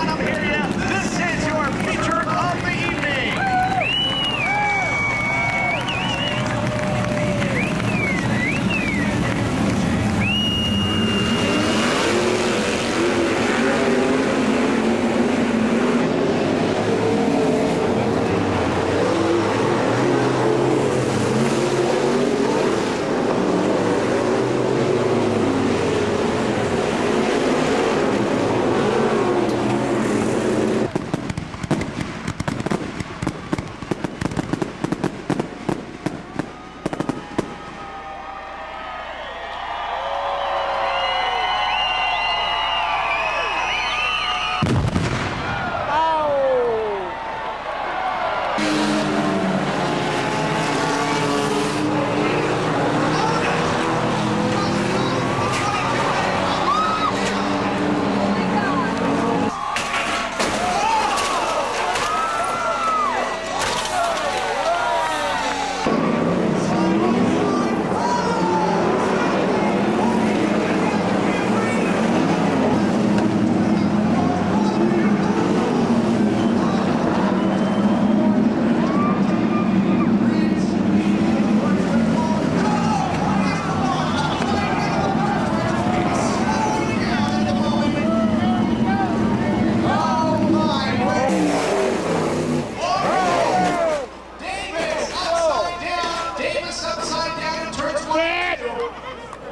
on up here. This is your feature of the evening.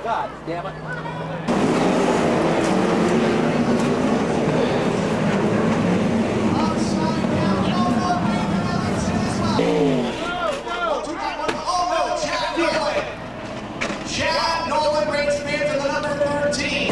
God damn it. Chad Nolan rates man for the number 13.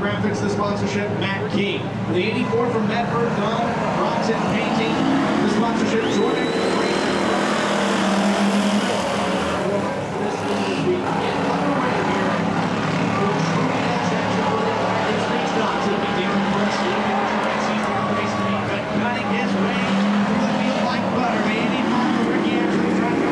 Graphics, the sponsorship, Matt King. The 84 from Medford, Don Bronson Painting. The sponsorship, Jordan. Cutting his way through the field like butter. 85 for Ricky actually trying to go.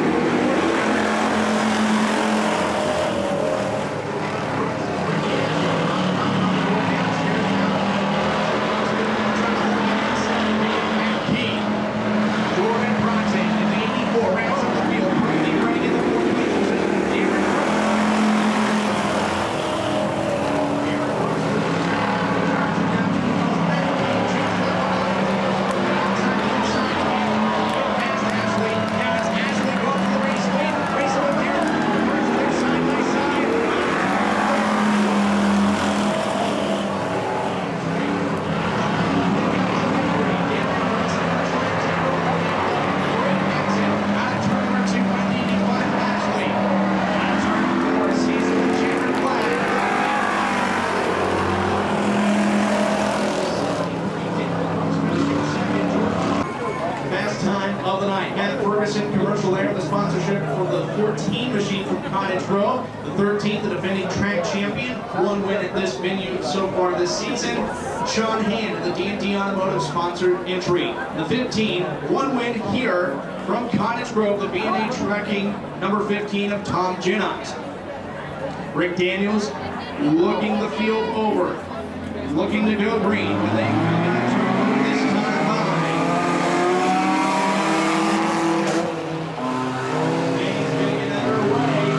Of the night, Matt Ferguson Commercial Air, the sponsorship for the 14 machine from Cottage, the 13th, the defending track champion, one win at this venue so far this season. Sean Hand, the D&D Automotive sponsored entry. The 15, one win here from Cottage Grove, the B&H wrecking number 15 of Tom Ginnott. Rick Daniels looking the field over, looking to go green. When they come into turn this time high. And he's going to get underway.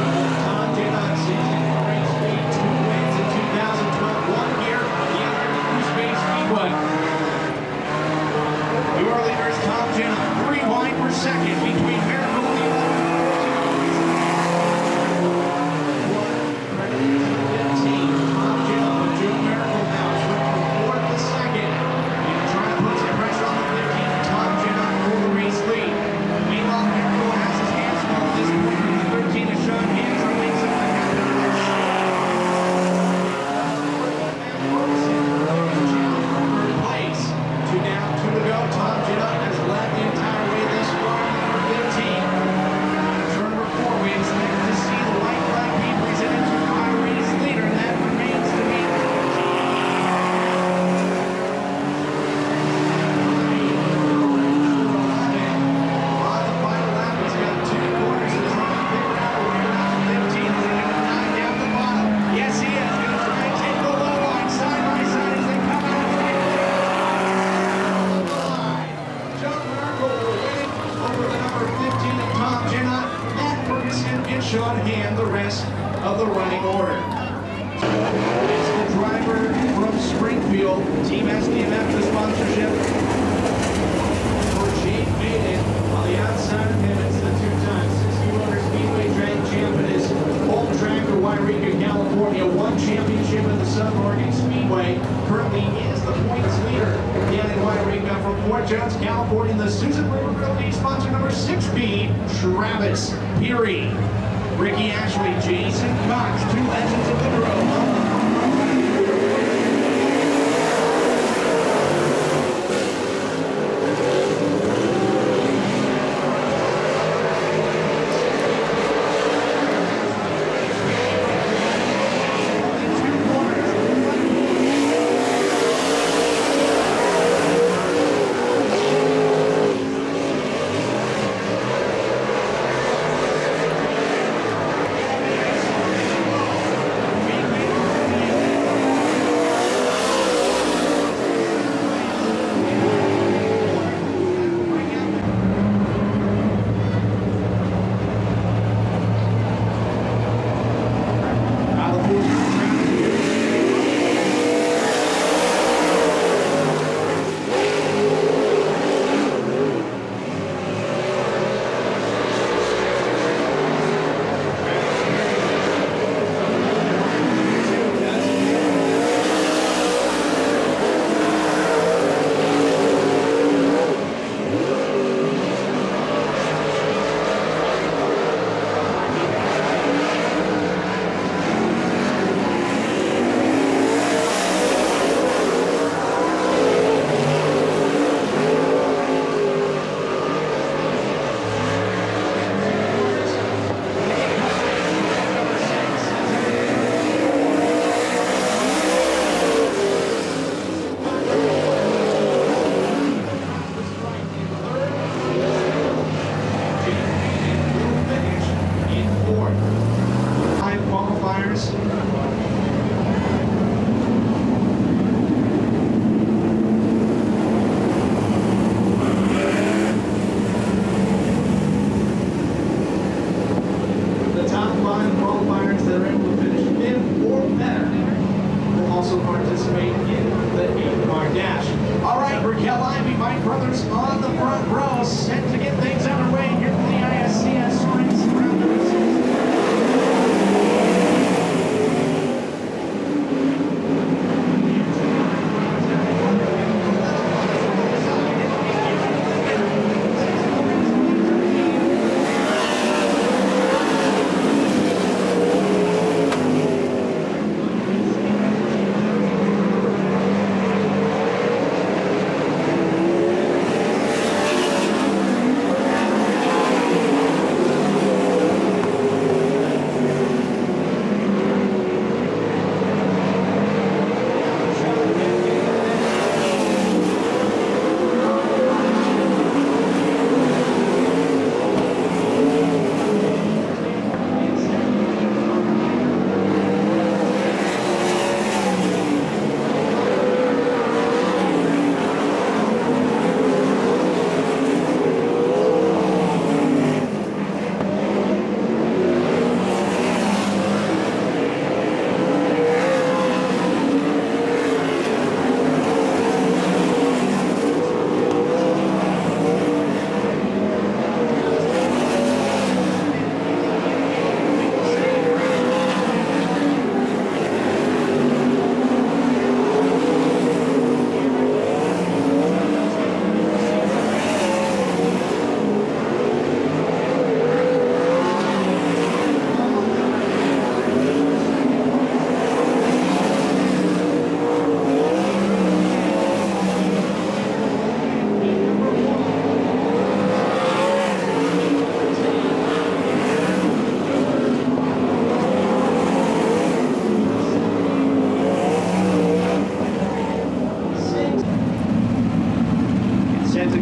Tom Ginnott season race lead, 2 wins in 2012, 1 here, the other at the Speedway. Your leader is Tom Ginnott, 3 wide per second between Miracle and the 15. Tom Ginnott with Joe Miracle now is running from 4th to 2nd. He's trying to put some pressure on the 15. Tom Ginnott for the race lead. Meanwhile, Miracle has his hands full at this point. The 13 is Sean Hands releasing the place. 2 down, 2 to go. Tom Ginnott has led the entire way this far. Number 15. Turn number 4, we expect to see the white flag be presented to our race leader. That remains to be on the final lap. He's got 2 corners to try and figure out a way around the 15. Is he going to dive down the bottom? Yes, he is. Going to try and take the low line side by side as they come out of the line. Joe Miracle will win over the number 15 of Tom Ginnott. Matt Ferguson and Sean Hand the rest of the running order. It's the driver from Springfield, Team SDMF, the sponsorship for Jake Maiden. On the outside of him, it's the 2-time 60-wheeler Speedway drag champ at his home track of Wairika, California. 1 championship at the Southern Oregon Speedway. Currently is the points leader down in Wairika. From Fort Jones, California, the Susan River Grill League sponsor number 6B, Travis Peary. Ricky Ashley, Jason Cox, 2 legends of the Grove. Brothers on the front row, set to get things underway here from the ISCS race around the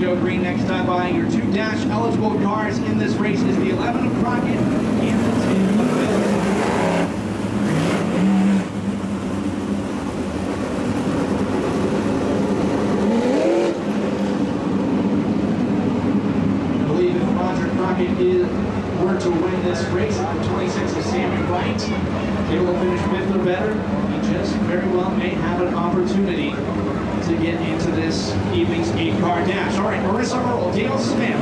go green next time by. Your 2 dash eligible cars in this race is the 11 of Crockett and the 10 of Miller. Were to win this race, the 26 of Sammy Wright, able to finish 5th or better, he just very well may have an opportunity to get into this evening's 8-car dash. All right, Marissa Earl, Dale Smith.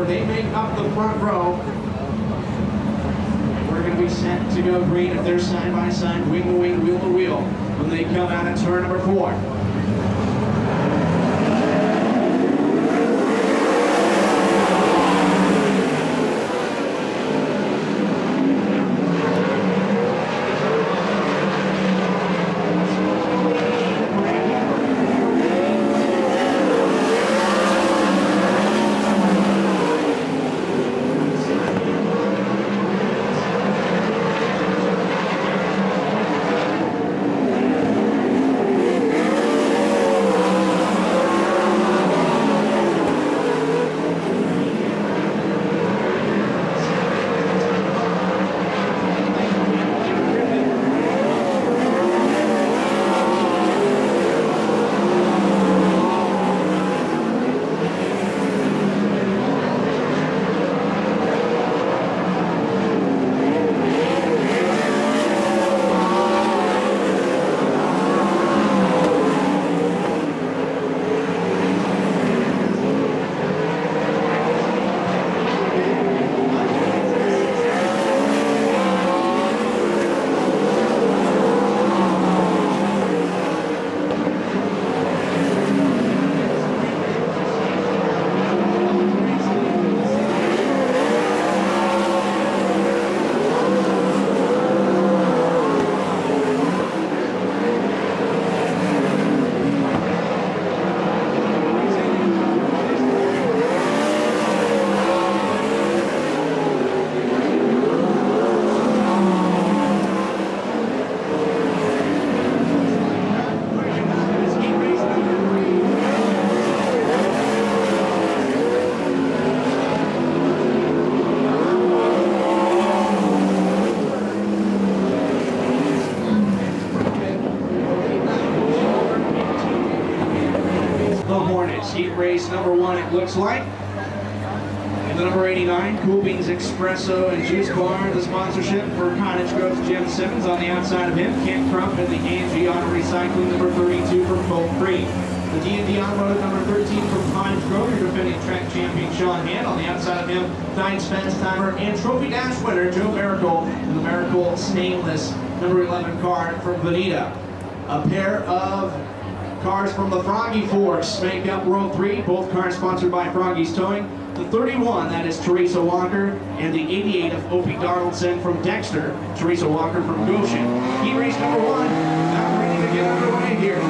They make up the front row. And we're going to be set to go green if they're side by side, wing to wing, wheel to wheel, when they come out at turn number 4. Heat race number 1, it looks like. And The number 89, Cool Beans Espresso and Juice Bar, the sponsorship for Cottage Grove's Jim Simmons. On the outside of him, Kent Crump and the Angie Auto Recycling, number 32 from Cold Creek. The D&D Automotive, number 13 from Cottage Grove, your defending track champion Sean Hand. On the outside of him, Diane Spence Timer and Trophy Dash winner Joe Miracle, and the Miracle Stainless, number 11 card from Vanita. A pair of cars from the Froggy Forks make up World 3, both cars sponsored by Froggy's Towing. The 31, that is Teresa Walker, and the 88 of Opie Donaldson from Dexter, Teresa Walker from Goshen. Heat race number 1, now ready to get underway here.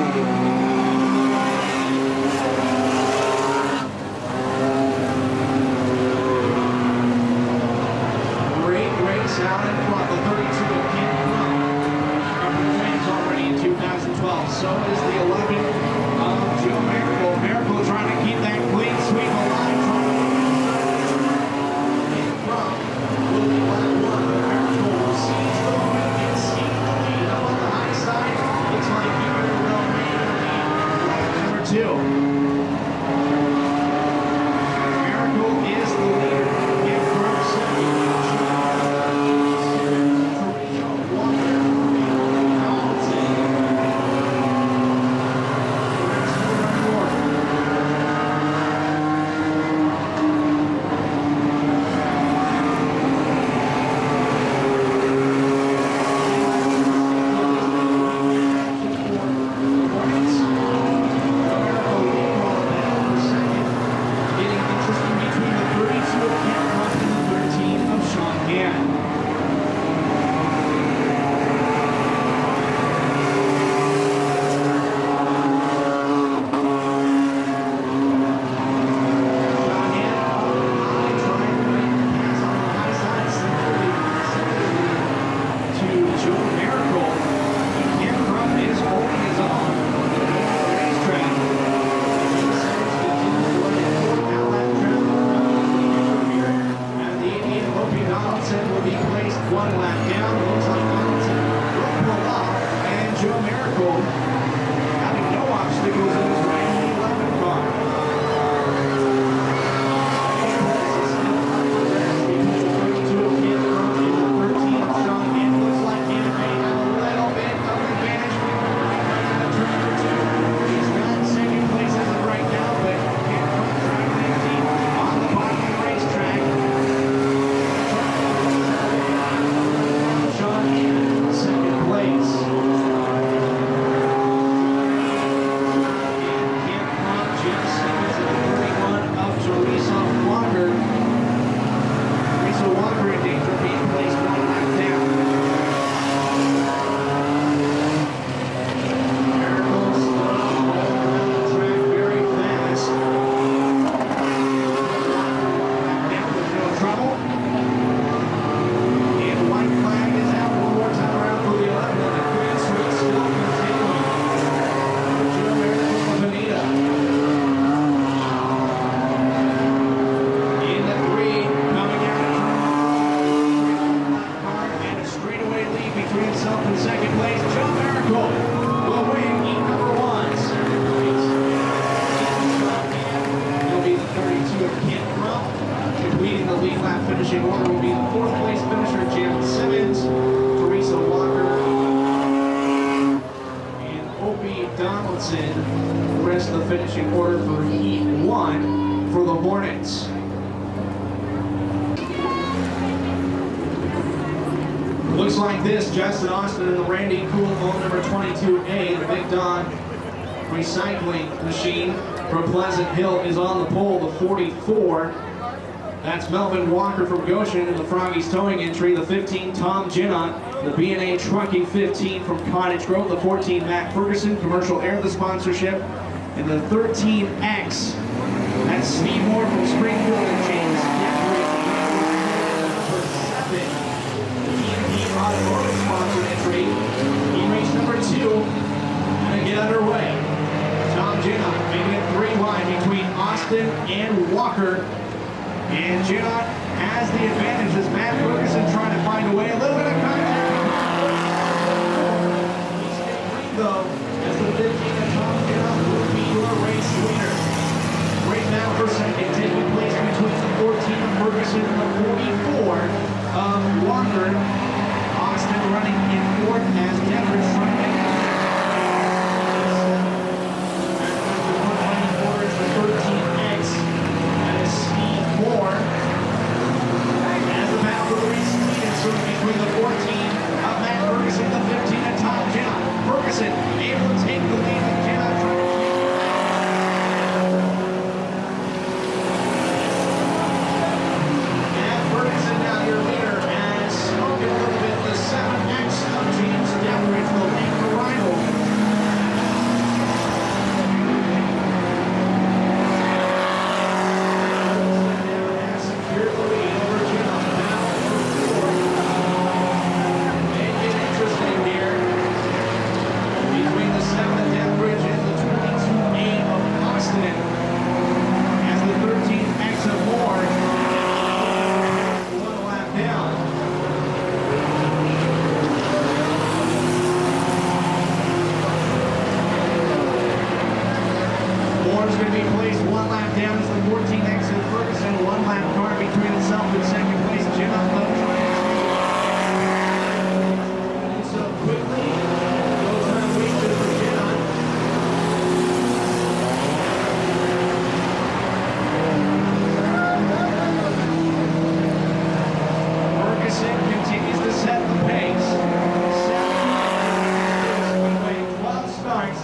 Great race out in front, the 32 of Kent Crump. Covered wins already in 2012. So is the 11 of Joe Miracle. Miracle trying to keep that clean sweep alive. Miracle is the leader. Kent Crump second. One lap down, it looks like Donaldson will pull off, and Joe Miracle having no obstacles in his right 11 car. Between the 32 of Kent Crump and the 13 of Sean Hand, looks like Kent may have a little bit of advantage. Turn number 2, he's got second place as of right now, but Kent Crump trying to keep on the bottom of the racetrack. Second place. And Kent Crump, Jim Simmons, and 31 of Teresa Walker. Teresa Walker in danger of being placed one lap down. Miracles around the track very fast. Now with no trouble. And white flag is out one more time around for the 11, and the clean sweep still continuing. Joe Miracle from Vanita. In the 3, coming out of car, and a straightaway lead between himself and second place. Joe Miracle will win heat number 1. Second place. It'll be the 32 of Kent Crump. Completing the lead lap finishing order will be the 4th place finisher Jim Simmons, Teresa Walker, and Opie Donaldson. The rest of the finishing order for heat 1 for the Hornets. Looks like this: Justin Austin and the Randy Cool Home number 22A, the Big Don recycling machine from Pleasant Hill is on the pole, the 44. That's Melvin Walker from Goshen in the Froggy's Towing entry. The 15, Tom Ginnott. The B&A Trucking 15 from Cottage Grove. The 14, Matt Ferguson, Commercial Air, the sponsorship. And the 13X, that's Steve Moore from Springfield and James Jeffrey. Number 7, the D&D Automotive sponsored entry. E-race number 2, gonna get underway. Tom Ginnott making it 3 wide between Austin and Walker. And Ginnott has the advantage as Matt Ferguson trying to find a way. A little bit of contact. He's staying clean though, as the 15 of Tom Ginnott will be your race leader. Right now for second, taking place between the 14 of be placed one lap down as the 14 exit Ferguson. One lap car between itself and second place. Jim up the so quickly. No time wasted for Jim. Ferguson continues to set the pace. Speedway 12 starts.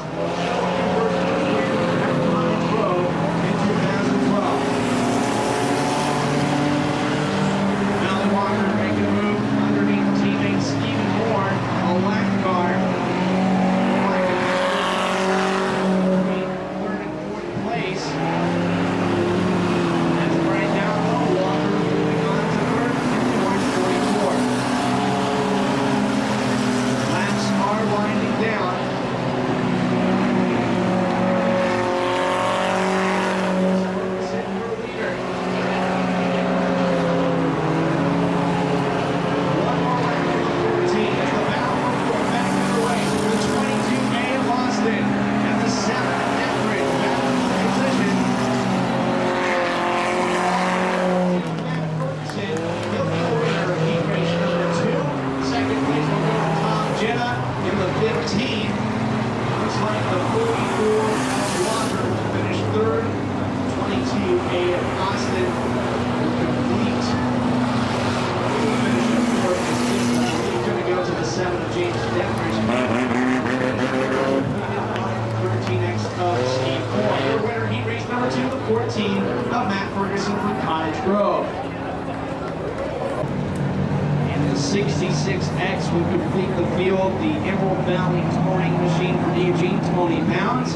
And the 66X will complete the field. The Emerald Valley touring machine from Eugene, 20 pounds.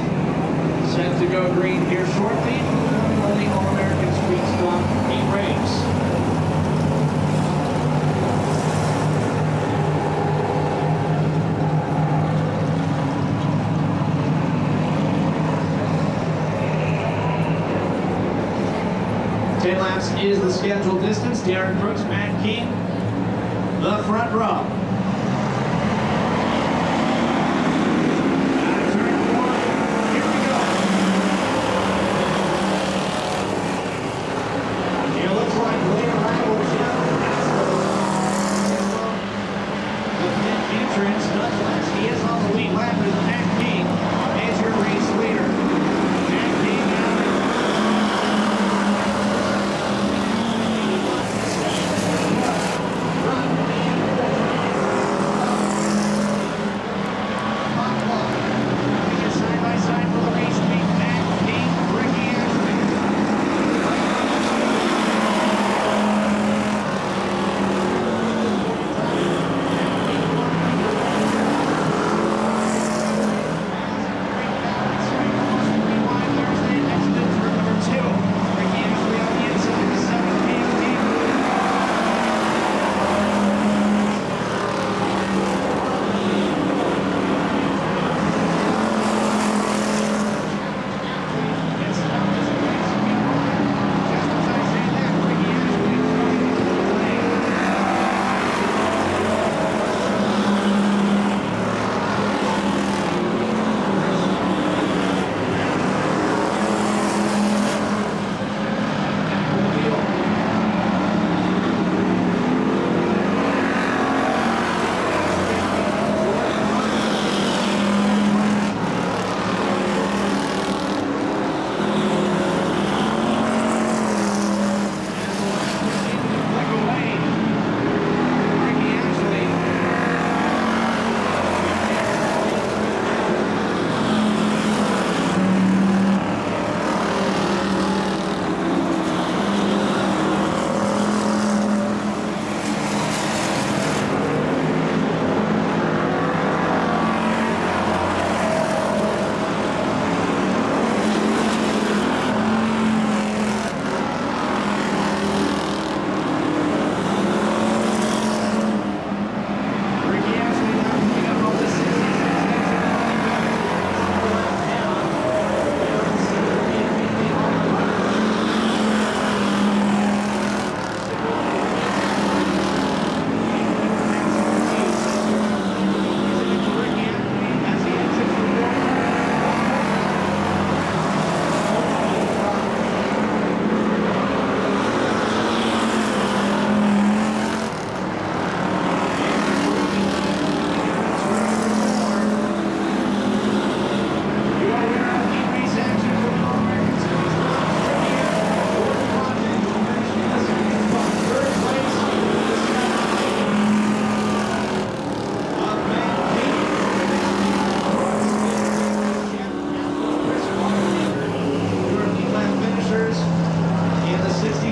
Set to go green here shortly. The All-American Street Stock 8 race. Laps is the scheduled distance. Derek Brooks, Matt King, the front row. Turn 4, here we go. It looks like late arrival Jeff the pit entrance. Nonetheless, he is on the lead lap with Matt King as your race leader. Matt King out of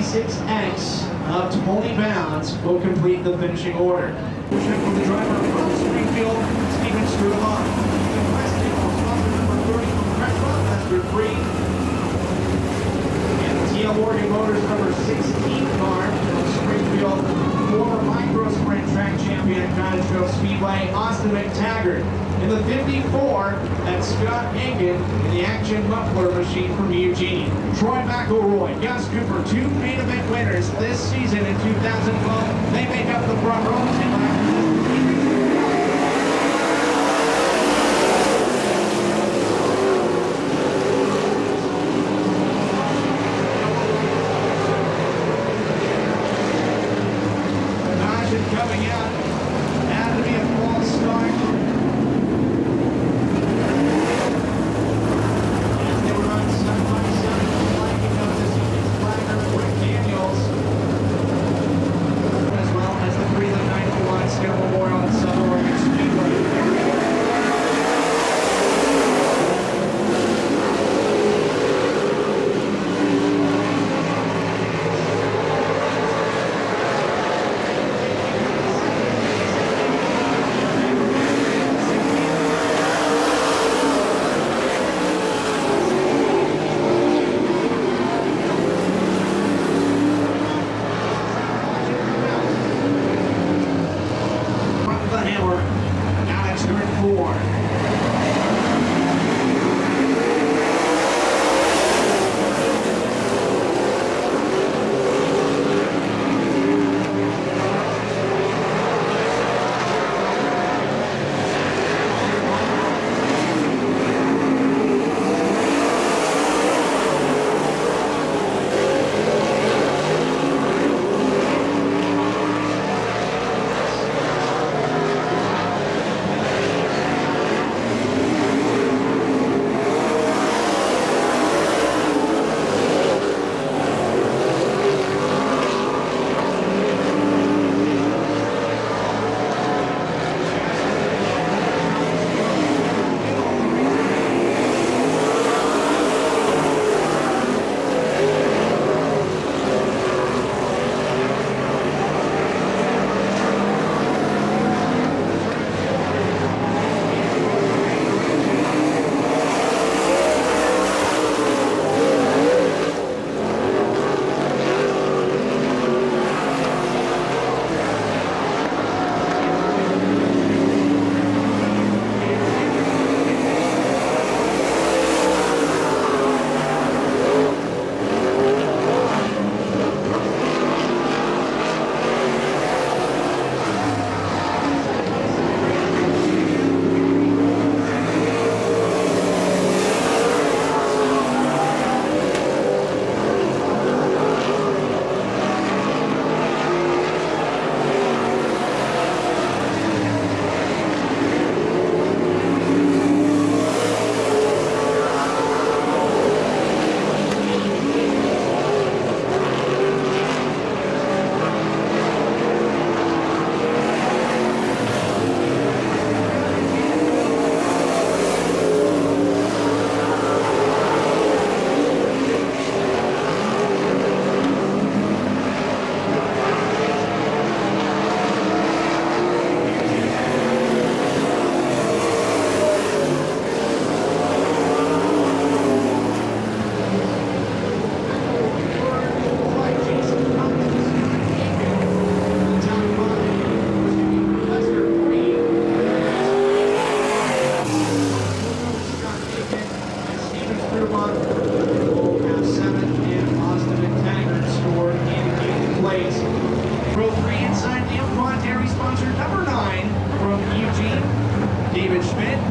26X of 20 pounds will complete the finishing order. Check with the driver from Springfield, Steven Strudemont. The plastic sponsor number 30 from Crestwell, that's for free. And the TL Morgan Motors number 16 car from Springfield, former micro sprint track champion at Cottage Speedway, Austin McTaggart. In the 54, that's Scott Hagen in the action muffler machine from Eugene. Troy McElroy, Gus Cooper, two main event winners this season in 2012. They make up the front row. Coming out, had to be a false start. As they were on side by side, flagging up this evening's flagger, Rick Daniels, as well as the 391 Scott Memorial at Southern Oregon Speedway.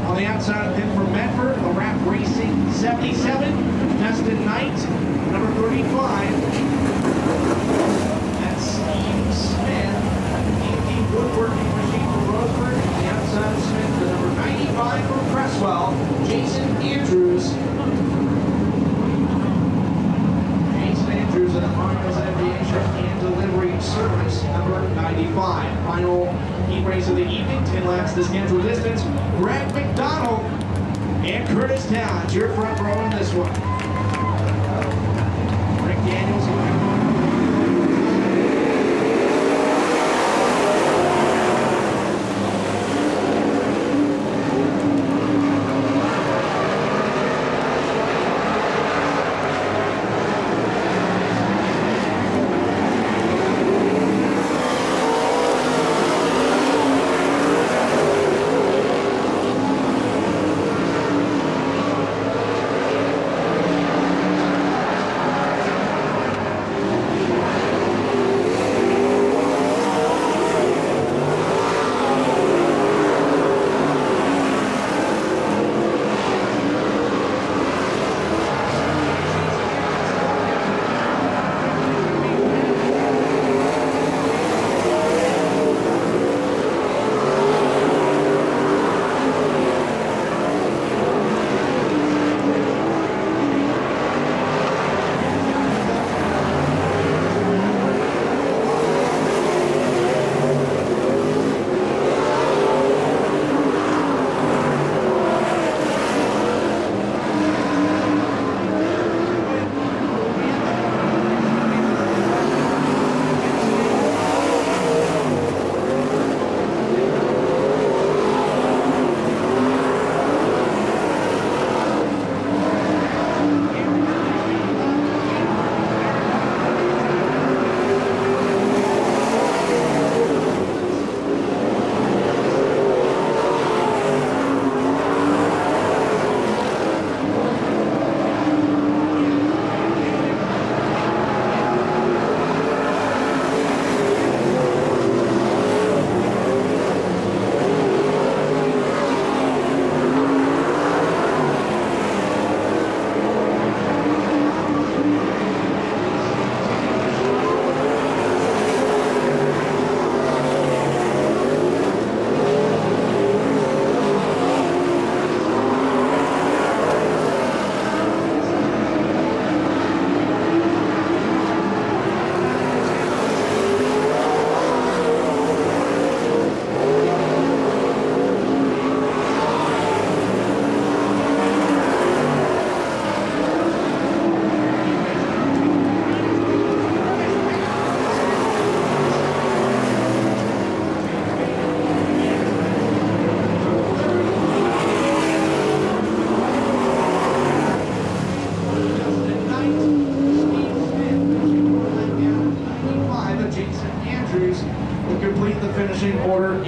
On the outside of him from Medford, a Wrap Racing 77, Dustin Knight, number 35. That's Steve Smith, the woodworking machine from Roseburg. On the outside of Smith, the number 95 from Cresswell, Jason Andrews. Jason Andrews in the Finals Aviation and Delivery Service, number 95. Final heat race of the evening, 10 laps the scheduled distance. Greg McDonald and Curtis Towns, your front row in this one. Rick Daniels,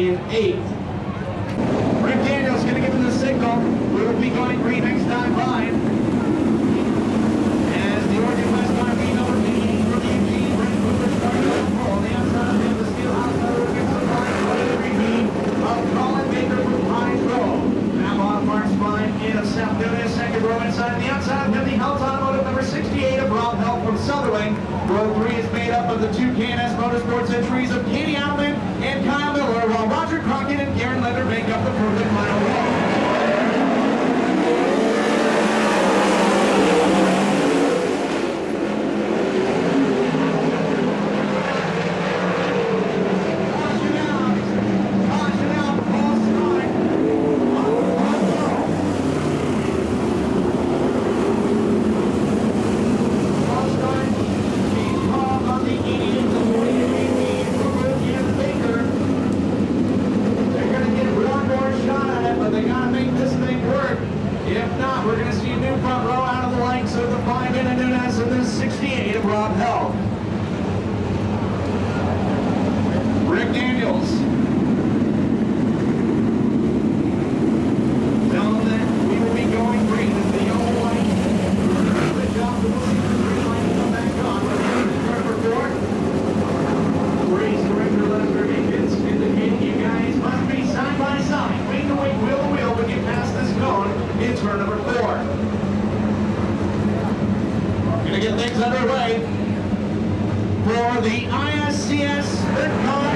in 8th. Rick Daniels going to give him the signal. We'll be going green next time live. As the Oregon West RV number 88 from Eugene, Brent Cooper starting on the pole. The outside of the steel house motor gets the line for the repeat of Colin Baker from Cottage Row. Now on Mark Spine in of South Nunez, second row inside. The outside of the Health Automotive number 68 of Rob Held from Sutherland. Row 3 is made up of the two KNS Motorsports entries of Katie Alman and Kyle Miller, while Roger Crockett and Karen Leather make up the perfect final row. Rick Daniels. Tell them that we will be going green as the yellow light. Good job to move the green light to come back on. Number 4. Race director Lester Higgins indicating you guys must be side by side, wing to wing, wheel to wheel when you pass this cone in turn number 4. Gonna get things underway for the ISCS Sprint Car.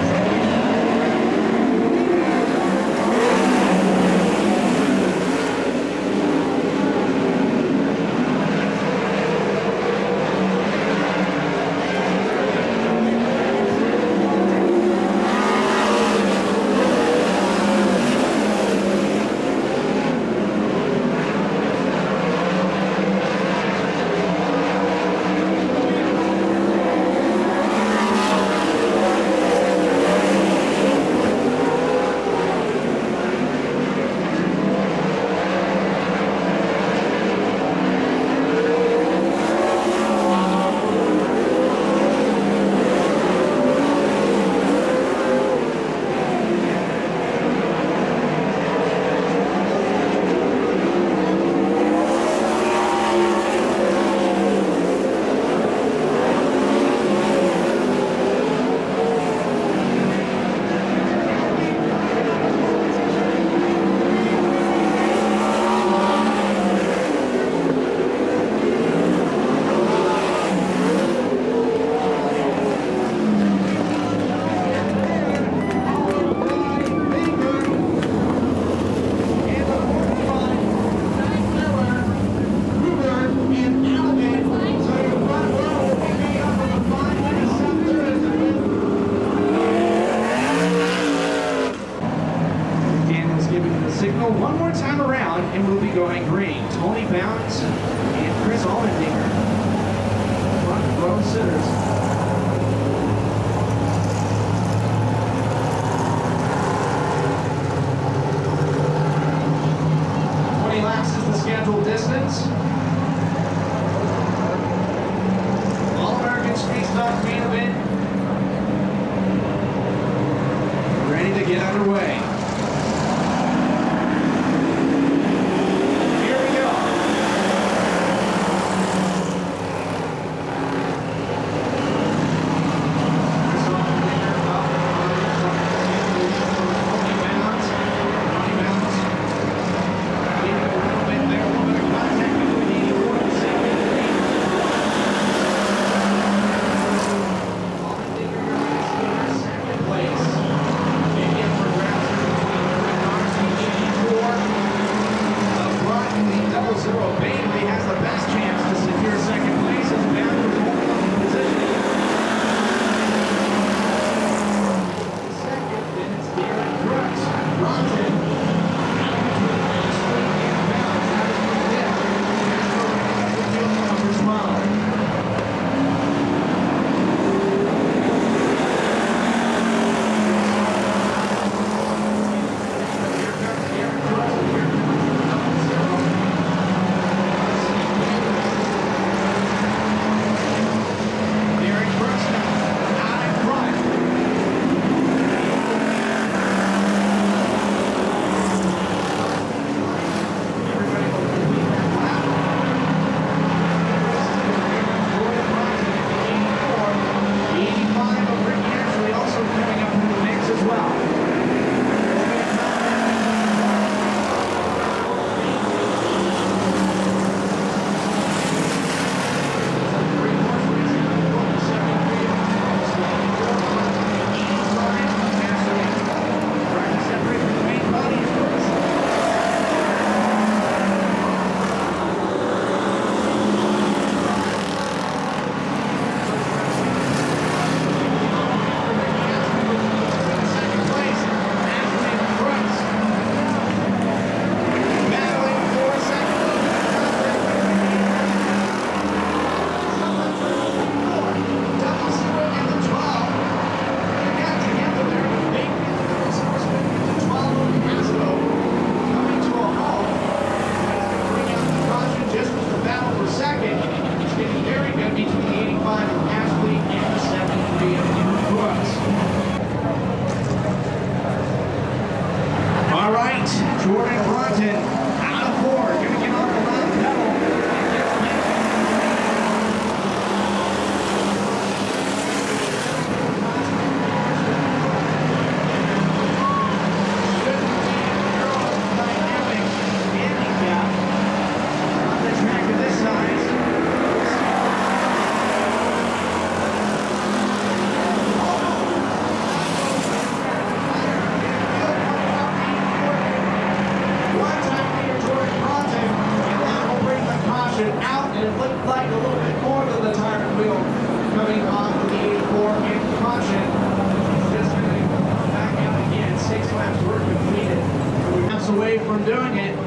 from doing it.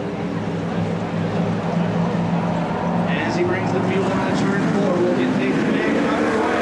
As he brings the field on to turn 4, we'll get things back underway.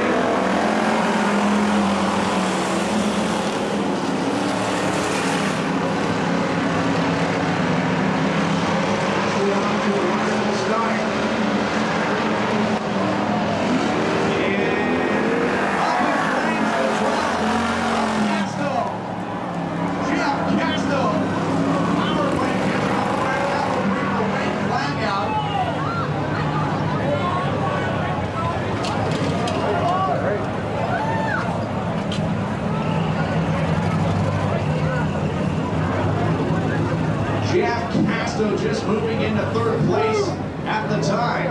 Just moving into 3rd place at the time.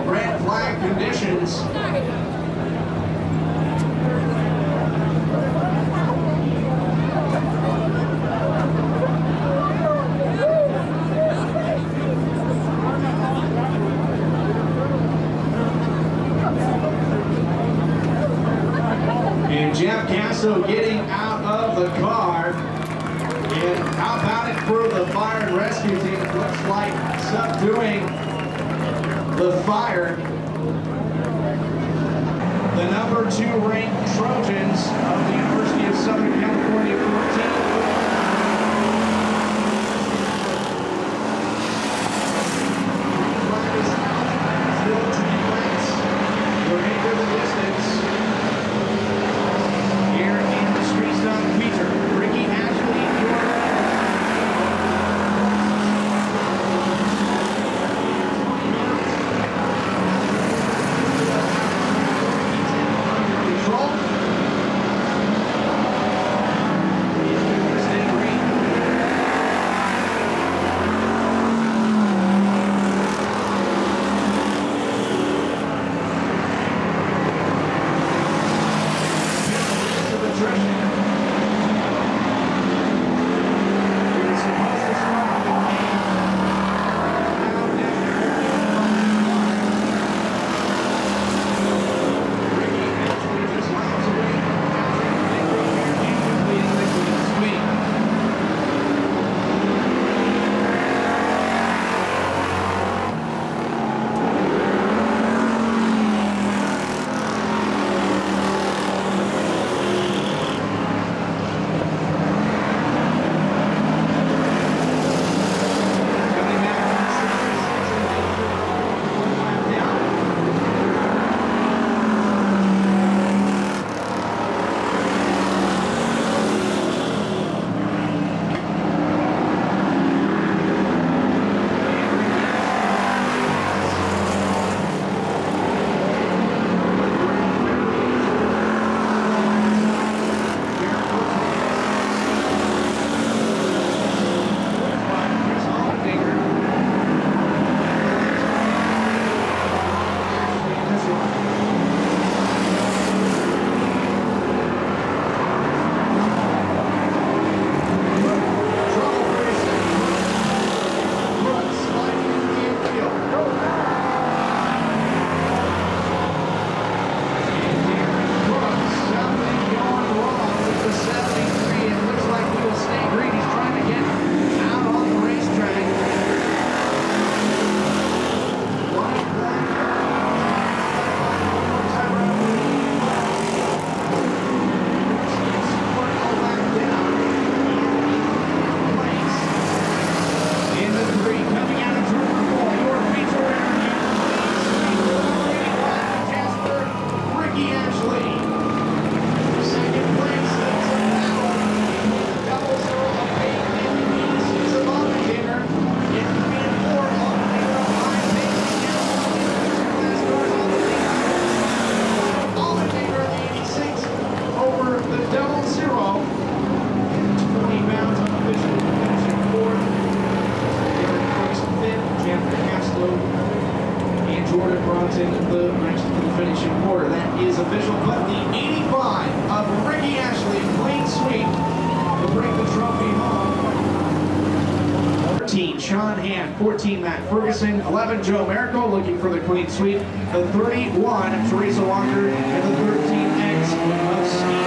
Red flag conditions. And Jeff Casso getting out of the car. And how about it for the fire and rescue team? It looks like subduing the fire. The number 2 ranked Trojans of the University of Southern California 14. Still 10 lengths. The remainder of the distance. Here in the street stop feature, Ricky Ashley. The race to the finishing quarter. That is official, but the 85 of Ricky Ashley, clean sweep to bring the trophy home. 13, Sean Hand. 14, Matt Ferguson. 11, Joe Miracle looking for the clean sweep. The 31, Teresa Walker, and the 13X of Speedway.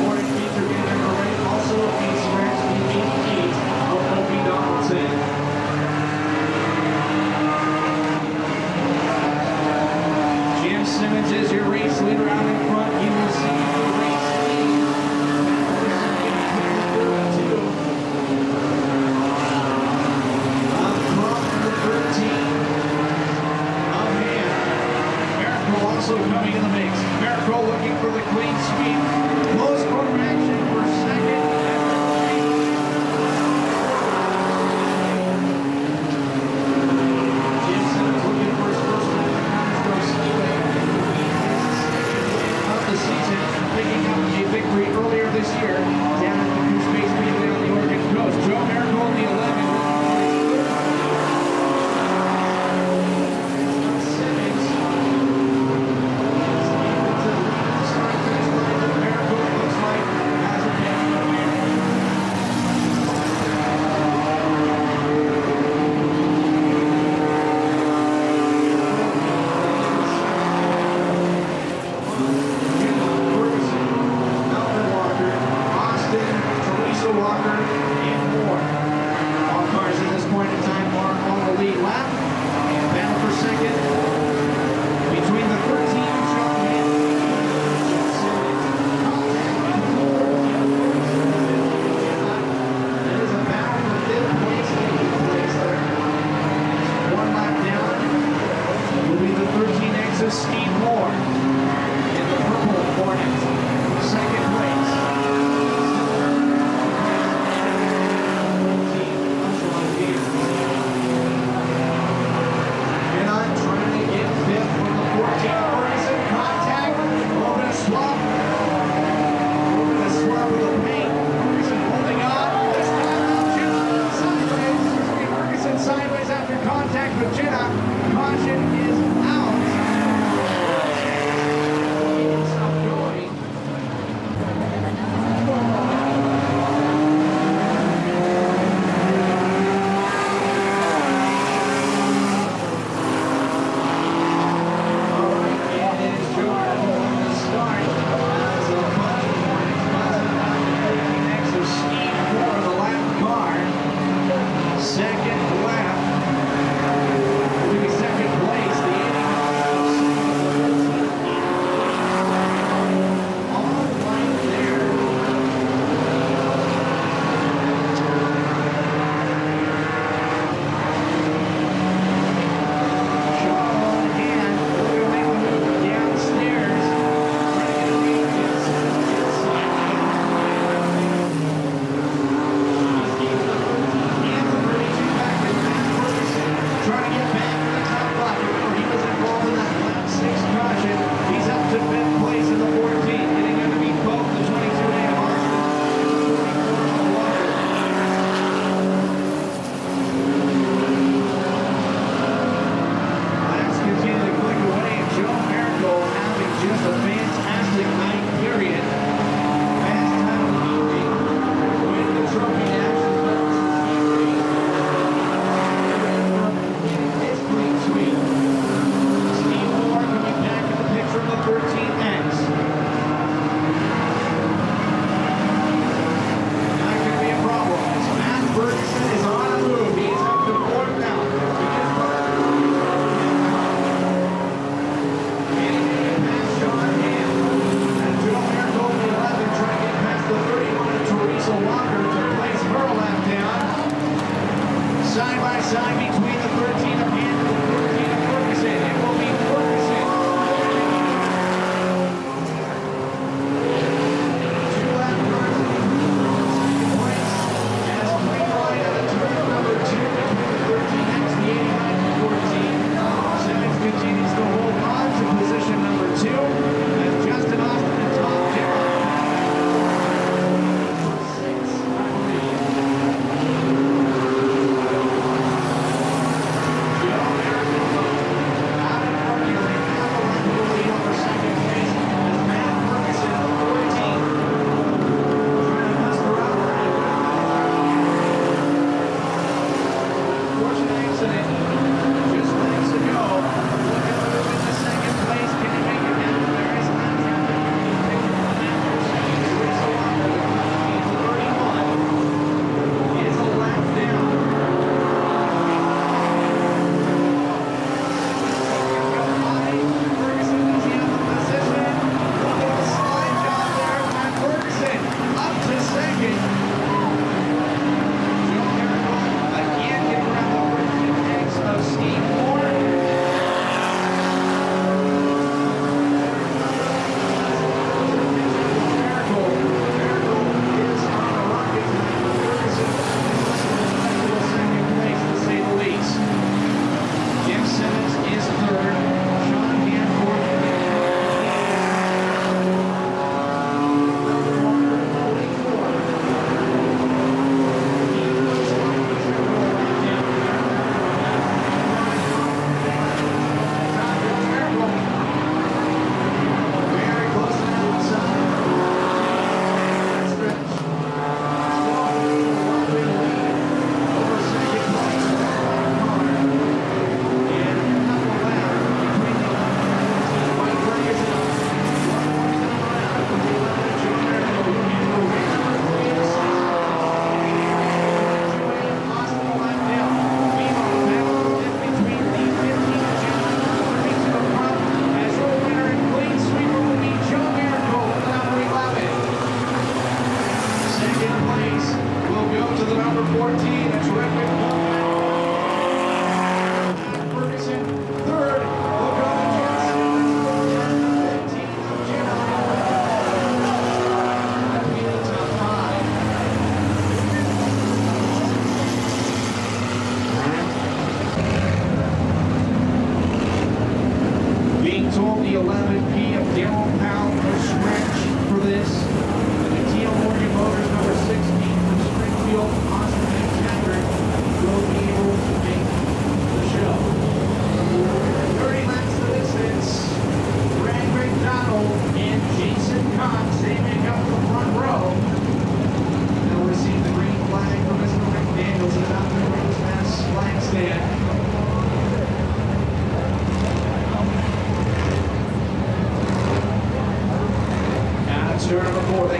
Morning feature coming in the mix. Miracle looking for the clean sweep. Close quarter action for second. Gibson is looking for his first win at Cottage Grove Speedway. Of the season, picking up a victory earlier this year down at the Space Speedway on the Oregon coast. Joe Miracle in the 11. Walker and more. All cars at this point in time are on the lead lap. And battle for second between the 13 It is a battle for fifth place taking place there. One lap down will be the 13X of Steve Moore in the purple Hornet. Second place. Sideways after contact with Jenna. Caution is out. Stop going. All right, and it is Joe on the start. As a bunch of points buzzing out the next of Steve for the lap car. Second lap. Second place.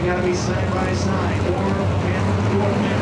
they got to be side by side or hand or middle.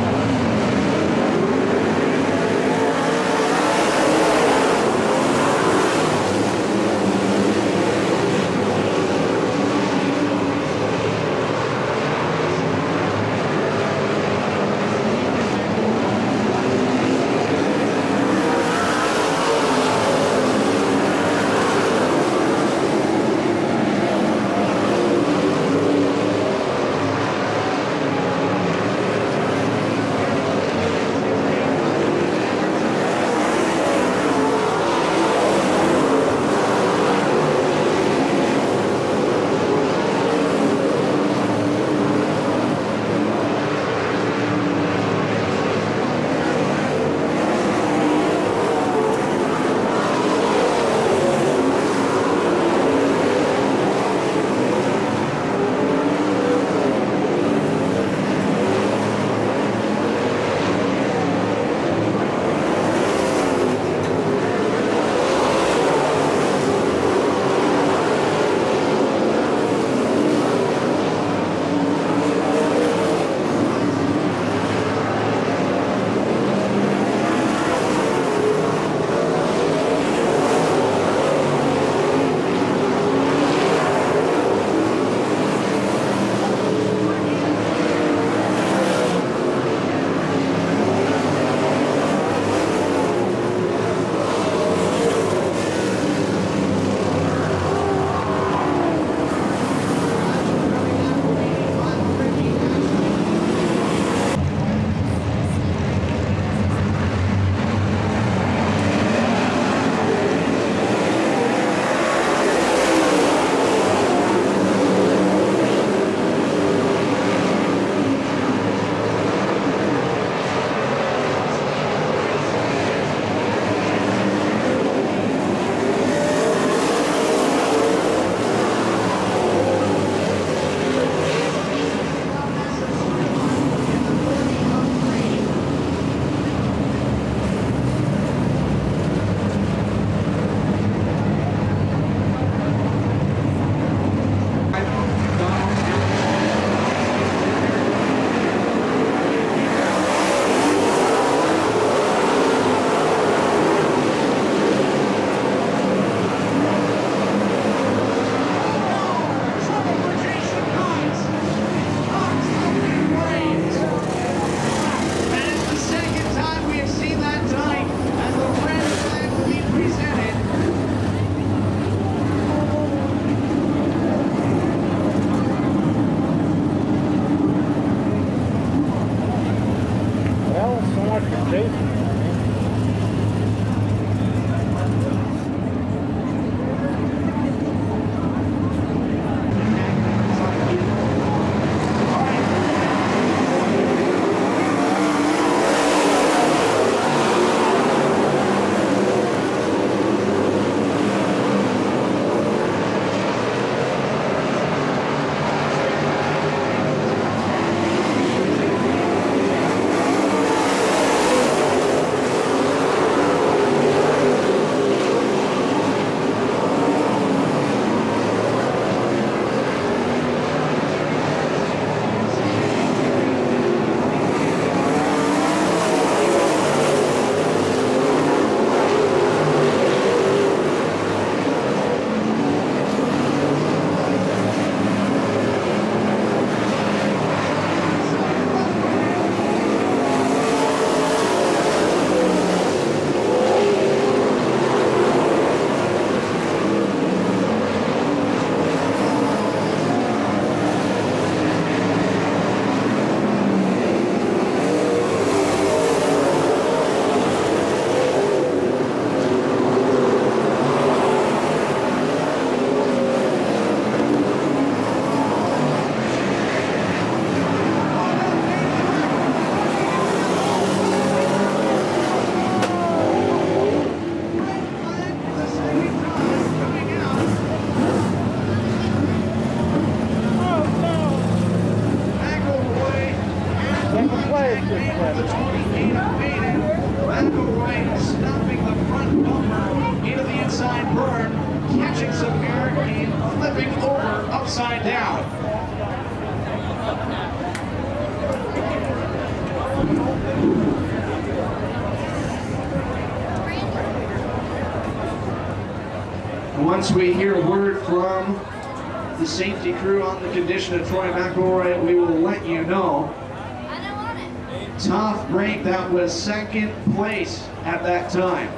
catching some air and flipping over upside down. Once we hear word from the safety crew on the condition of Troy McElroy, we will let you know. Tough break. That was second place at that time.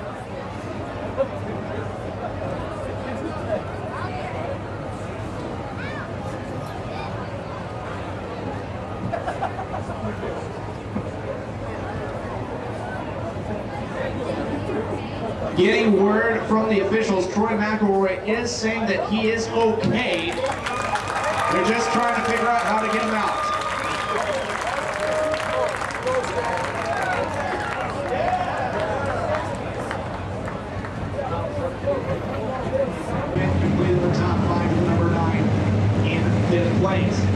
Getting word from the officials, Troy McElroy is saying that he is okay. They're just trying to figure out how to get him out. Completed the top 5 with number 9 in 5th place.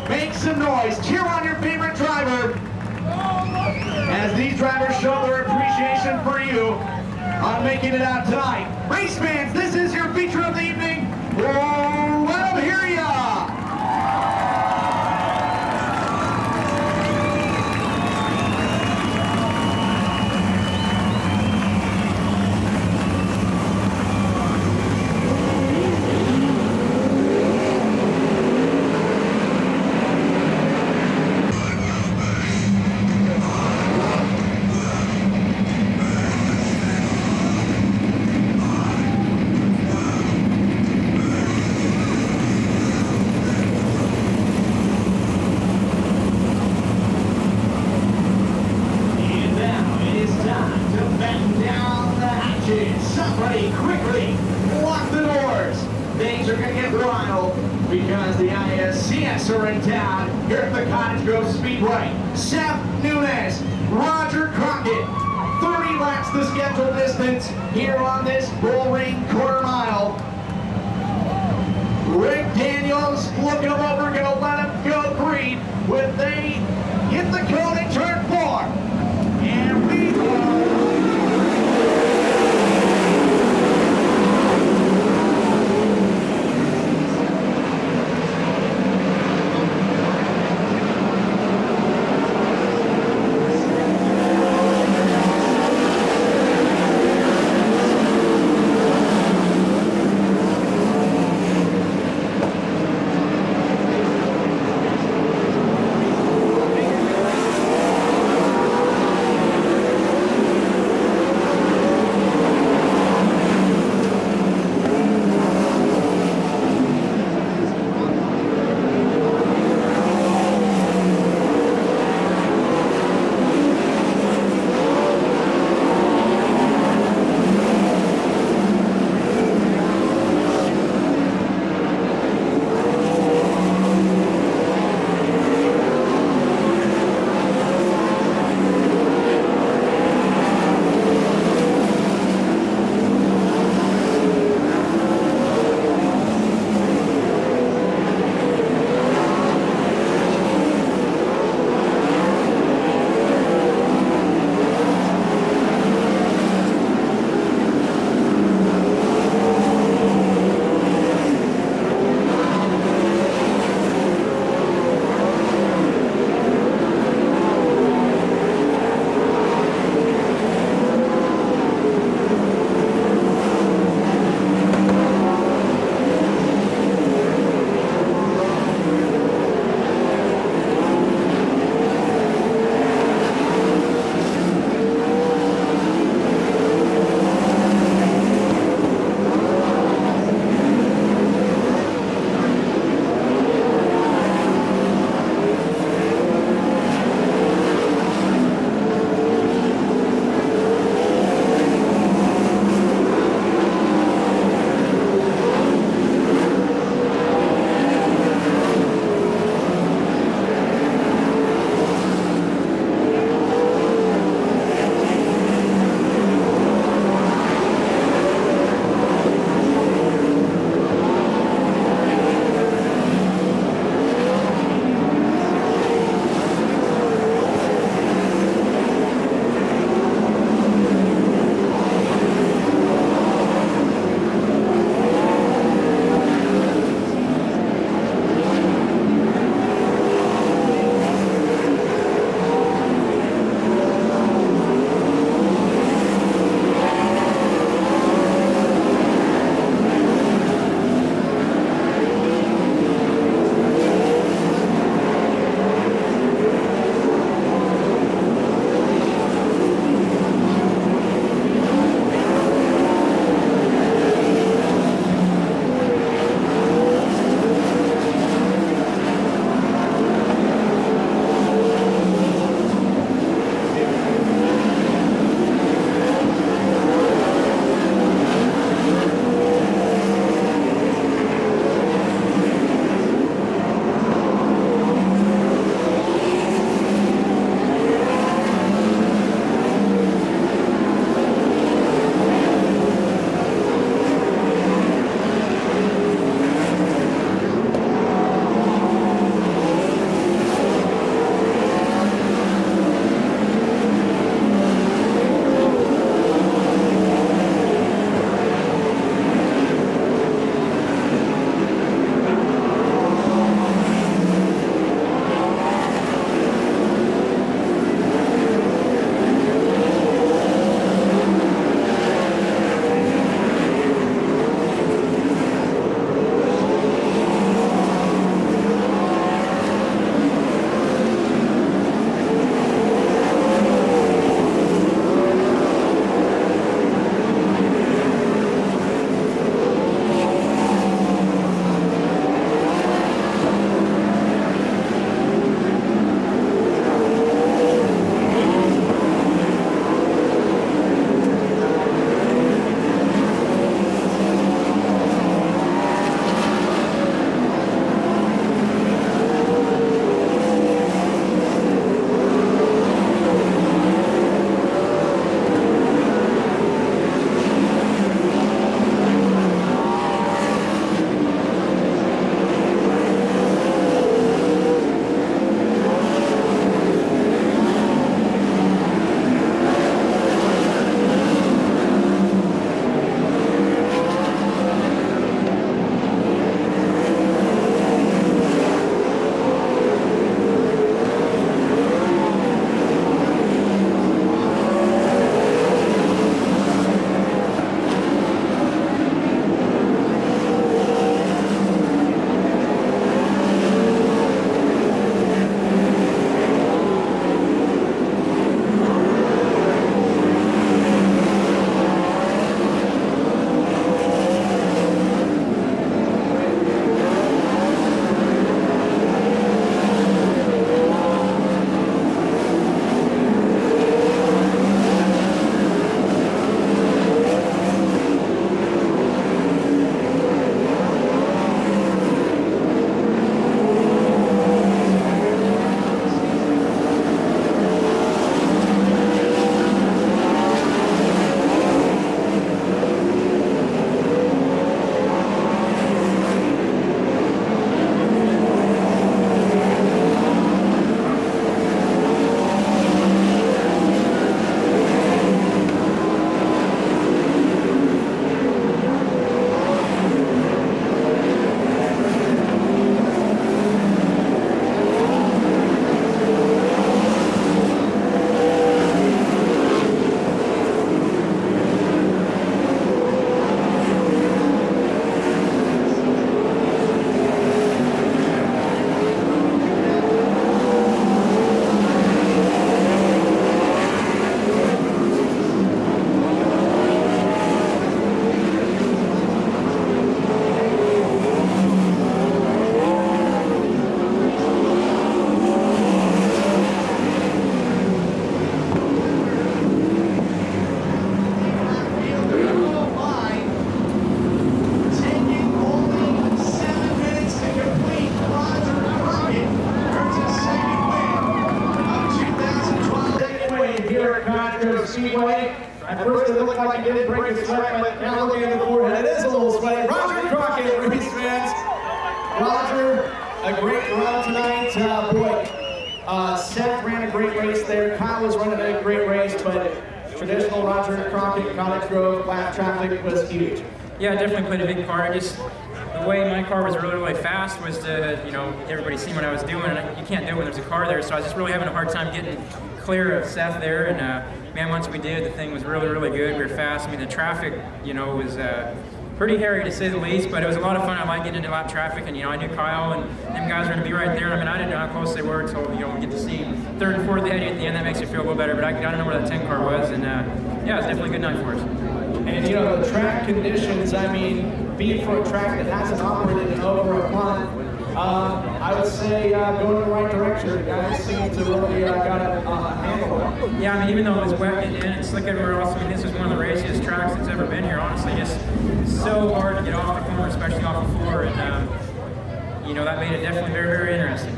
Make some noise. Cheer on your favorite driver as these drivers show their appreciation for you on making it out tonight. Race fans, this is your feature of the evening. Oh, let 'em hear ya! quickly lock the doors. Things are going to get wild because the ISCS are in town here at the Cottage Grove Speedway. Seth Nunes, Roger Crockett, 30 laps the scheduled distance here on this bull-ring quarter mile. Rick Daniels looking him over, gonna let him go green when they hit the cone in turn 4. And we go. Cottage Grove lap traffic was huge. Yeah, it definitely played a big part. The way my car was really, really fast was to, everybody seen what I was doing, and you can't do it when there's a car there, so I was just really having a hard time getting clear of Seth there, and man, once we did, the thing was really, really good. We were fast. I mean, the traffic, was pretty hairy to say the least, but it was a lot of fun. I like getting into lap traffic, and I knew Kyle and them guys were going to be right there. I mean, I didn't know how close they were until we get to see third and fourth ahead at the end. That makes you feel a little better, but I don't know where that 10 car was, and yeah, it was definitely a good night for us. And the track conditions, I mean, being for a track that hasn't operated in over a month, I would say going in the right direction. The guys seem to really got a handle on it. Yeah, I mean, even though it was wet and slick everywhere else, I mean, this is one of the raciest tracks that's ever been here, honestly. Just so hard to get off the corner, especially off the floor, and that made it definitely very, very interesting.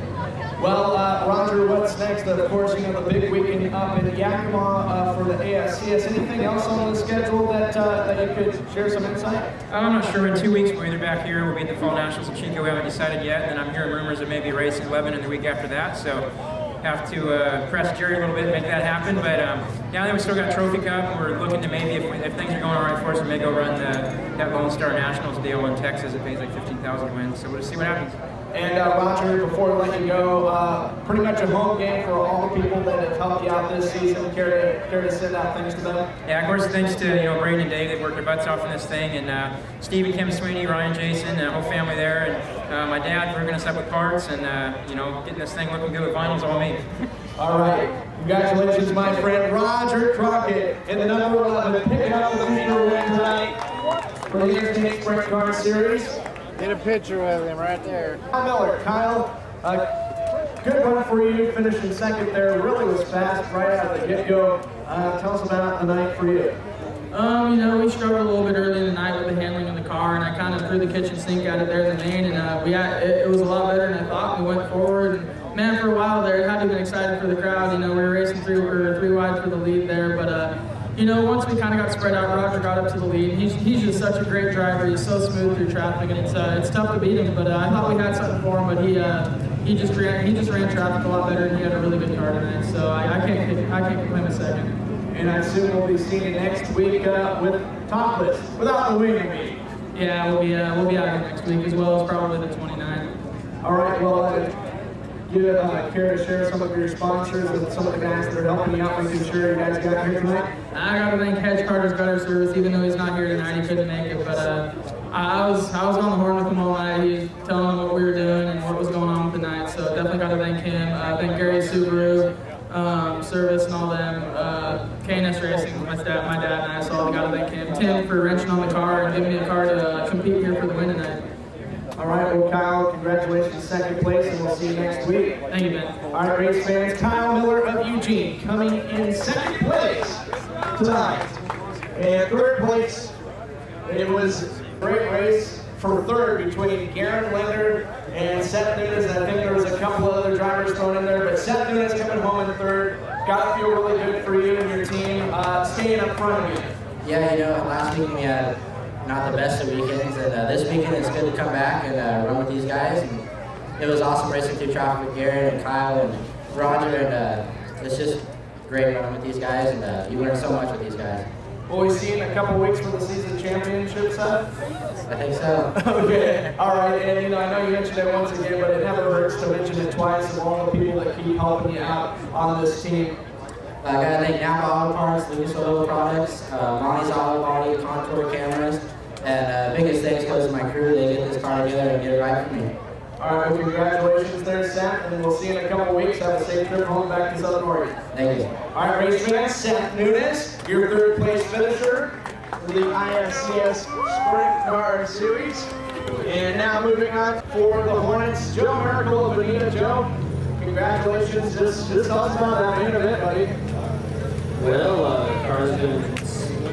Well, Roger, what's next? Of course, the big weekend up in Yakima for the ASCS. Anything else on the schedule that you could share some insight? I'm not sure. In 2 weeks, we're either back here or we'll be at the Fall Nationals in Chico. We haven't decided yet. And then I'm hearing rumors of maybe racing 11 in the week after that. So have to press Jerry a little bit to make that happen. But yeah, then we still got Trophy Cup, and we're looking to maybe, if things are going all right for us, we may go run that Lone Star Nationals deal in Texas. It pays like $15,000 to win. So we'll just see what happens. And Roger, before we let you go, pretty much a home game for all the people that have helped you out this season. Care to send out things to them? Yeah, of course, thanks to Braden and Dave. They've worked their butts off in this thing, and Steve and Kim Sweeney, Ryan, Jason, the whole family there, and my dad for hooking us up with parts, and getting this thing looking good with vinyls, all me. All right, congratulations, my friend Roger Crockett in the number 11, picking up the feature win tonight for the Interstate Sprint Car Series. Get a picture with him right there. Kyle Miller. Kyle, good run for you, finishing second there. Really was fast right out of the get-go. Tell us about the night for you. We struggled a little bit early in the night with the handling of the car, and I kind of threw the kitchen sink at it there in the main, and it was a lot better than I thought. We went forward, and man, for a while there, it had to have been excited for the crowd. We were racing three wide for the lead there, but once we kind of got spread out, Roger got up to the lead. He's just such a great driver. He's so smooth through traffic, and it's tough to beat him. But I thought we had something for him, but he just ran traffic a lot better, and he had a really good car tonight. So I can't complain a second. And I assume we'll be seeing you next week with topless, without the wing meeting. Yeah, we'll be out here next week, as well as probably the 29th. All right. Well. You care to share some of your sponsors and some of the guys that are helping you out, making sure you guys got here tonight? I got to thank Hedge Carter's Gutter Service, even though he's not here tonight, he couldn't make it. But I was on the horn with him all night. He was telling him what we were doing and what was going on with the night. So definitely got to thank him. Thank Gary Subaru Service and all them. KNS Racing, my dad and I. So I got to thank him. Tim for wrenching on the car and giving me a car to compete here for the win tonight. All right, well, Kyle, congratulations, second place, and we'll see you next week. Thank you, Ben. All right, race fans, Kyle Miller of Eugene coming in second place tonight. And third place, it was a great race for third between Garen Leonard and Seth Nunes. I think there was a couple of other drivers thrown in there, but Seth Nunes coming home in third. Got to feel really good for you and your team staying up front of you. Yeah, last week we had not the best of weekends, and this weekend it's good to come back and run with these guys. And it was awesome racing through traffic with Garrett and Kyle and Roger, and it's just great running with these guys, and you learn so much with these guys. Will we see you in a couple weeks for the season championship, Seth? I think so. Okay, all right, and I know you mentioned it once again, but it never hurts to mention it twice of all the people that keep helping you out on this team. I gotta thank Napa Auto Parts, Lucas Oil Products, Monty's Auto Body, Contour Cameras, and biggest thanks goes to my crew. They get this car together and get it right for me. All right, well, congratulations there, Seth, and we'll see you in a couple weeks. Have a safe trip home back to Southern Oregon. Thank you. All right, race fans, Seth Nunes, your third place finisher for the ISCS Sprint Car Series. And now moving on for the Hornets, Joe Miracle of Bonita. Joe, congratulations. Just tell us about that main event, buddy. Well, the car's been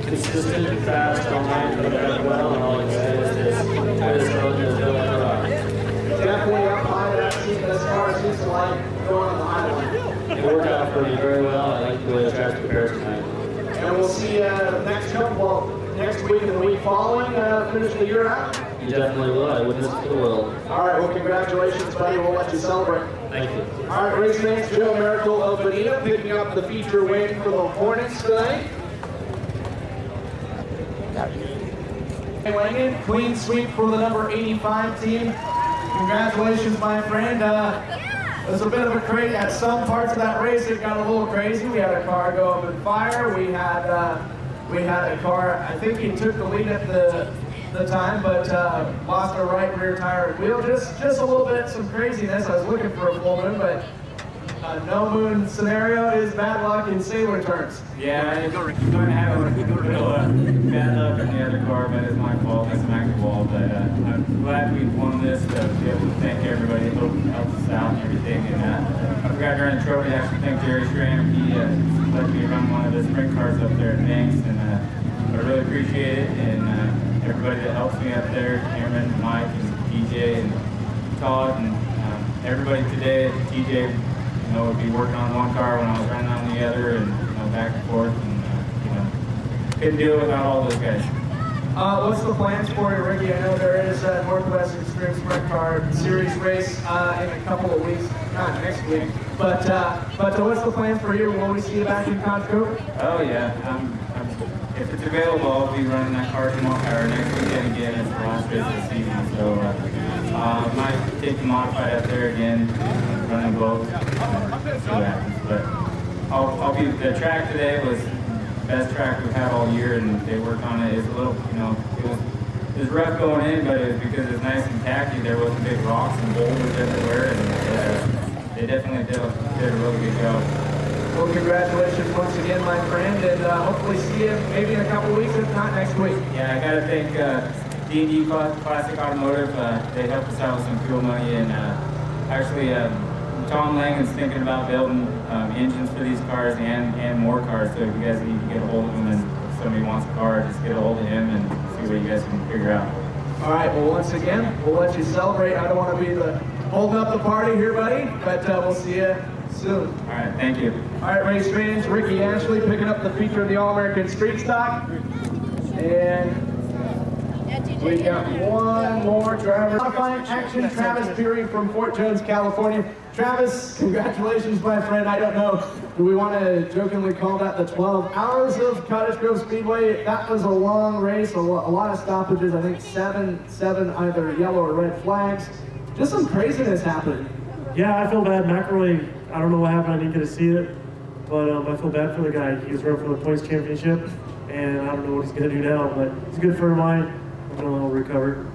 consistent and fast all night, but well, and all I can say is this cylinder is built like a rock. Definitely up high that seat. This car seems to like going on the highway. It worked out for me very well. I like the way the track prepares tonight. And we'll see you next week and the week following, finish the year out. You definitely will. I wouldn't miss it for the world. All right, well, congratulations, buddy. We'll let you celebrate. Thank you. All right, race name's Joe Miracle of Bonita, picking up the feature win for the Hornets tonight. Weighing in, clean sweep for the number 85 team. Congratulations, my friend. It was a bit of a crazy, at some parts of that race it got a little crazy. We had a car go up in fire. We had a car, I think he took the lead at the time, but lost our right rear tire and wheel. Just a little bit, some craziness. I was looking for a full moon, but no moon scenario is bad luck in sailor terms. Yeah, it's going to have a little bad luck in the other car, but it's my fault. I smacked the wall. But I'm glad we won this to be able to thank everybody who helped us out and everything. And I forgot during the trophy to actually thank Jerry Schramm. He let me run one of the sprint cars up there at Banks, and I really appreciate it. And everybody that helps me up there, Cameron, Mike, and TJ, and Todd, and everybody today. TJ, would be working on one car when I was running on the other, and back and forth, and couldn't do it without all those guys. What's the plans for you, Ricky? I know there is a Northwest Extreme Sprint Car Series race in a couple of weeks, not next week, but what's the plan for you? Will we see you back in Cottage? Oh yeah, if it's available, I'll be running that car tomorrow or next weekend again. It's the last race of the season, so might take the modified out there again, running both, see what happens. But I'll be. The track today was the best track we've had all year, and they worked on it. It's a little, it was rough going in, but it was because it's nice and tacky. There wasn't big rocks and boulders everywhere, and they definitely did a really good job. Well, congratulations once again, my friend, and hopefully see you maybe in a couple of weeks, if not next week. Yeah, I got to thank D&D Classic Automotive. They helped us out with some fuel money, and actually Tom Langen's thinking about building engines for these cars and more cars, so if you guys need to get a hold of him and if somebody wants a car, just get a hold of him and see what you guys can figure out. All right, well, once again, we'll let you celebrate. I don't want to be holding up the party here, buddy, but we'll see you soon. All right, thank you. All right, race fans, Ricky Ashley picking up the feature of the All-American Street Stock. And we got one more driver. Modifying action, Travis Peary from Fort Jones, California. Travis, congratulations, my friend. I don't know, do we want to jokingly call that the 12 hours of Cottage Grove Speedway? That was a long race, a lot of stoppages. I think seven either yellow or red flags. Just some craziness happened. Yeah, I feel bad. McElroy, I don't know what happened. I didn't get to see it, but I feel bad for the guy. He was running for the points championship, and I don't know what he's going to do now, but he's a good friend of mine. I'm going to recover.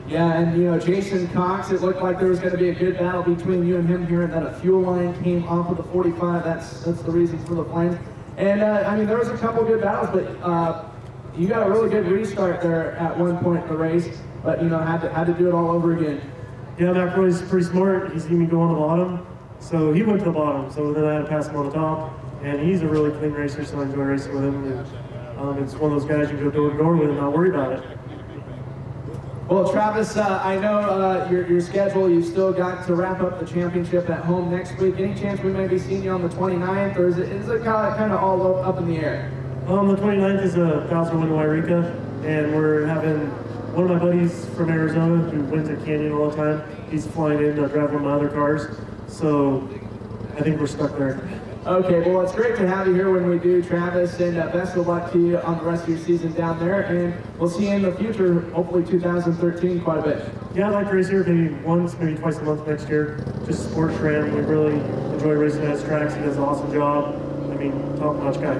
Yeah, and Jason Cox, it looked like there was going to be a good battle between you and him here, and then a fuel line came off of the 45. That's the reason for the flames. And I mean, there was a couple good battles, but you got a really good restart there at one point in the race, but had to do it all over again. Yeah, McElroy's pretty smart. He's seen me go on the bottom, so he went to the bottom. So then I had to pass him on the top, and he's a really clean racer, so I enjoy racing with him. And, it's one of those guys you go door to door with and not worry about it. Well, Travis, I know your schedule, you've still got to wrap up the championship at home next week. Any chance we may be seeing you on the 29th, or is it kind of all up in the air? The 29th is a Thousand Win Wairika, and we're having one of my buddies from Arizona who wins at Canyon all the time. He's flying in to drive one of my other cars, so I think we're stuck there. Okay, well, it's great to have you here when we do, Travis, and best of luck to you on the rest of your season down there, and we'll see you in the future, hopefully 2013, quite a bit. Yeah, I'd like to race here maybe once, maybe twice a month next year. Just support Tram. We really enjoy racing at his tracks. He does an awesome job. I mean, top-notch guy.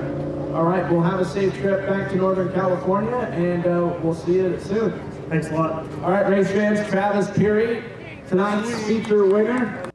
All right, we'll have a safe trip back to Northern California, and we'll see you soon. Thanks a lot. All right, race fans, Travis Peary, tonight's feature winner.